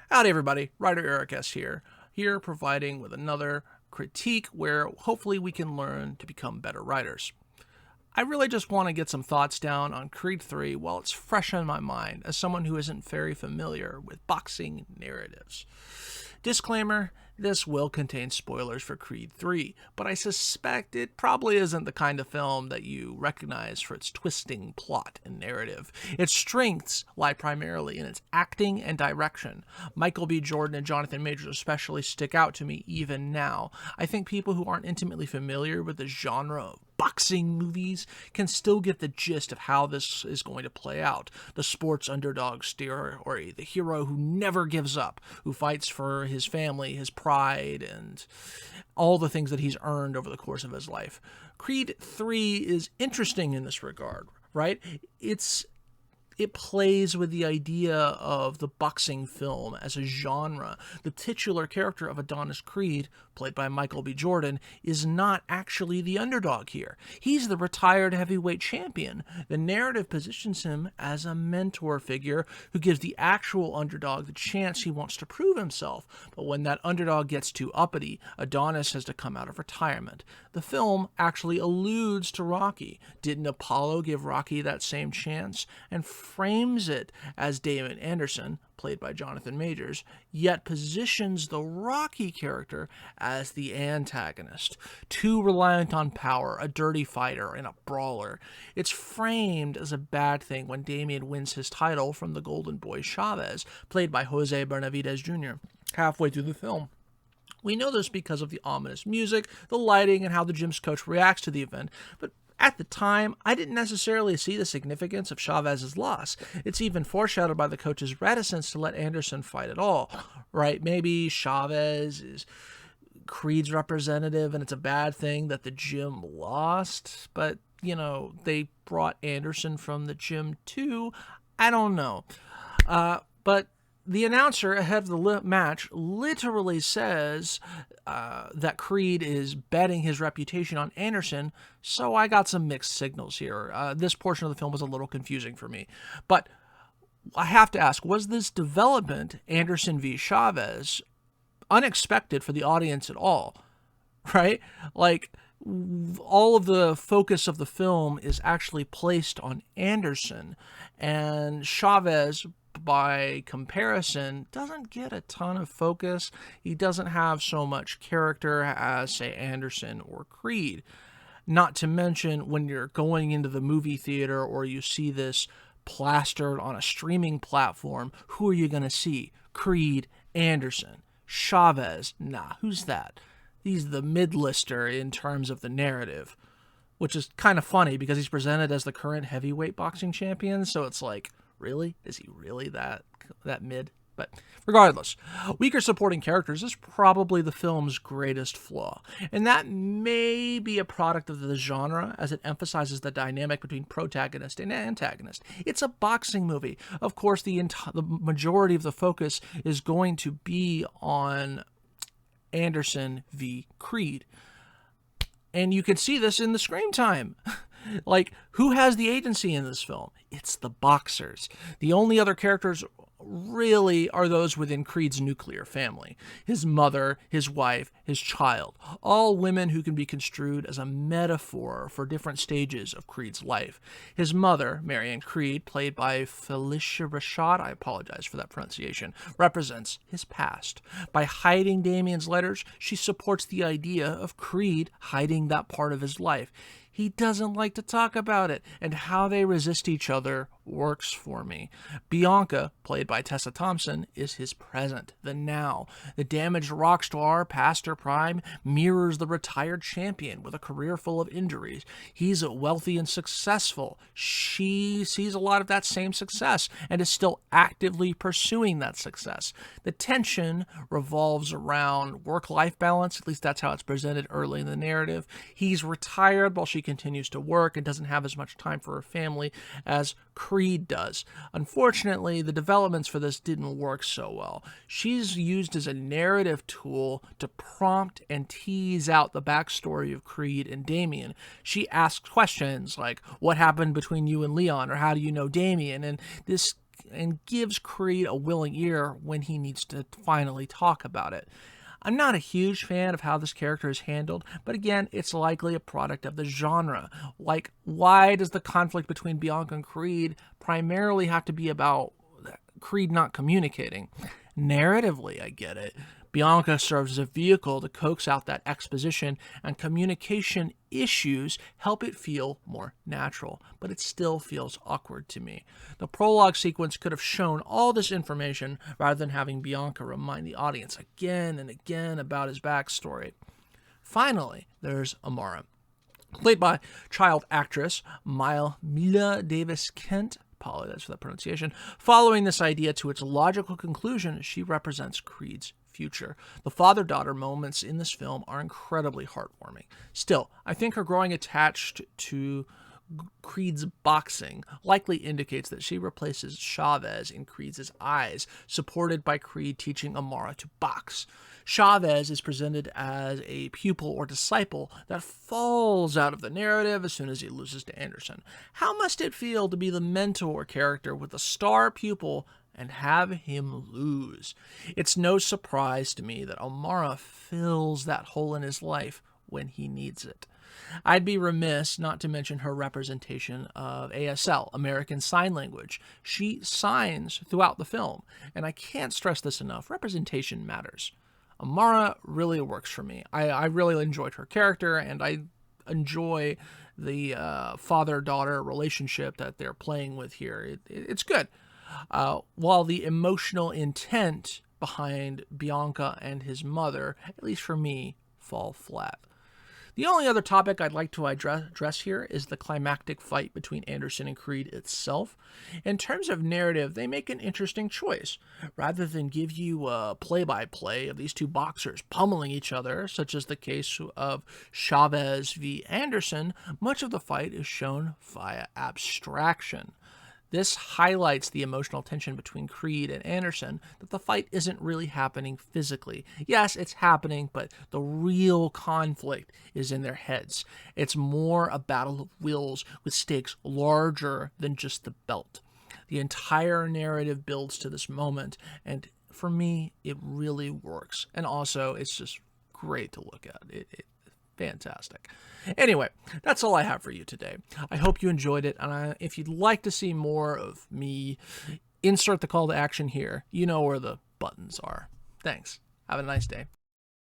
Howdy everybody, Writer Eric S. here providing with another critique where hopefully we can learn to become better writers. I really just want to get some thoughts down on Creed 3 while it's fresh on my mind as someone who isn't very familiar with boxing narratives. Disclaimer, this will contain spoilers for Creed 3, but I suspect it probably isn't the kind of film that you recognize for its twisting plot and narrative. Its strengths lie primarily in its acting and direction. Michael B. Jordan and Jonathan Majors especially stick out to me even now. I think people who aren't intimately familiar with the genre of boxing movies can still get the gist of how this is going to play out. The sports underdog story, the hero who never gives up, who fights for his family, his pride, and all the things that he's earned over the course of his life. Creed 3 is interesting in this regard, right? It plays with the idea of the boxing film as a genre. The titular character of Adonis Creed, played by Michael B. Jordan, is not actually the underdog here. He's the retired heavyweight champion. The narrative positions him as a mentor figure who gives the actual underdog the chance he wants to prove himself. But when that underdog gets too uppity, Adonis has to come out of retirement. The film actually alludes to Rocky. Didn't Apollo give Rocky that same chance? And frames it as Damon Anderson, played by Jonathan Majors, yet positions the Rocky character as the antagonist, too reliant on power, a dirty fighter, and a brawler. It's framed as a bad thing when Damien wins his title from the Golden Boy Chavez, played by Jose Benavidez Jr., halfway through the film. We know this because of the ominous music, the lighting, and how the gym's coach reacts to the event, but at the time, I didn't necessarily see the significance of Chavez's loss. It's even foreshadowed by the coach's reticence to let Anderson fight at all, right? Maybe Chavez is Creed's representative and it's a bad thing that the gym lost, but, they brought Anderson from the gym too. I don't know. But the announcer ahead of the match literally says that Creed is betting his reputation on Anderson, so I got some mixed signals here. This portion of the film was a little confusing for me. But I have to ask, was this development, Anderson v. Chavez, unexpected for the audience at all? Right? Like, all of the focus of the film is actually placed on Anderson, and Chavez, by comparison, doesn't get a ton of focus. He doesn't have so much character as, say, Anderson or Creed. Not to mention, when you're going into the movie theater or you see this plastered on a streaming platform, who are you going to see? Creed, Anderson, Chavez. Nah, who's that? He's the mid-lister in terms of the narrative, which is kind of funny because he's presented as the current heavyweight boxing champion, so it's like, really? Is he really that mid? But regardless, weaker supporting characters is probably the film's greatest flaw. And that may be a product of the genre as it emphasizes the dynamic between protagonist and antagonist. It's a boxing movie. Of course, the majority of the focus is going to be on Anderson v. Creed. And you can see this in the screen time. Like, who has the agency in this film? It's the boxers. The only other characters really are those within Creed's nuclear family. His mother, his wife, his child. All women who can be construed as a metaphor for different stages of Creed's life. His mother, Marianne Creed, played by Felicia Rashad, I apologize for that pronunciation, represents his past. By hiding Damien's letters, she supports the idea of Creed hiding that part of his life. He doesn't like to talk about it, and how they resist each other works for me. Bianca, played by Tessa Thompson, is his present, the now. The damaged rock star, past her prime, mirrors the retired champion with a career full of injuries. He's wealthy and successful. She sees a lot of that same success and is still actively pursuing that success. The tension revolves around work-life balance, at least that's how it's presented early in the narrative. He's retired while she continues to work and doesn't have as much time for her family as Creed does. Unfortunately, the developments for this didn't work so well. She's used as a narrative tool to prompt and tease out the backstory of Creed and Damien. She asks questions like, what happened between you and Leon, or how do you know Damien? And this and gives Creed a willing ear when he needs to finally talk about it. I'm not a huge fan of how this character is handled, but again, it's likely a product of the genre. Like, why does the conflict between Bianca and Creed primarily have to be about Creed not communicating? Narratively, I get it. Bianca serves as a vehicle to coax out that exposition, and communication issues help it feel more natural, but it still feels awkward to me. The prologue sequence could have shown all this information rather than having Bianca remind the audience again and again about his backstory. Finally, there's Amara, played by child actress Mila Davis Kent. Apologize for that pronunciation. Following this idea to its logical conclusion, she represents Creed's future. The father-daughter moments in this film are incredibly heartwarming. Still, I think her growing attached to Creed's boxing likely indicates that she replaces Chavez in Creed's eyes, supported by Creed teaching Amara to box. Chavez is presented as a pupil or disciple that falls out of the narrative as soon as he loses to Anderson. How must it feel to be the mentor character with a star pupil and have him lose? It's no surprise to me that Amara fills that hole in his life when he needs it. I'd be remiss not to mention her representation of ASL, American Sign Language. She signs throughout the film, and I can't stress this enough. Representation matters. Amara really works for me. I really enjoyed her character, and I enjoy the father-daughter relationship that they're playing with here. It's good. While the emotional intent behind Bianca and his mother, at least for me, fall flat. The only other topic I'd like to address here is the climactic fight between Anderson and Creed itself. In terms of narrative, they make an interesting choice. Rather than give you a play-by-play of these two boxers pummeling each other, such as the case of Chavez v. Anderson, much of the fight is shown via abstraction. This highlights the emotional tension between Creed and Anderson, that the fight isn't really happening physically. Yes, it's happening, but the real conflict is in their heads. It's more a battle of wills with stakes larger than just the belt. The entire narrative builds to this moment, and for me, it really works. And also, it's just great to look at. Fantastic. Anyway, that's all I have for you today. I hope you enjoyed it, and if you'd like to see more of me, insert the call to action here. You know where the buttons are. Thanks. Have a nice day.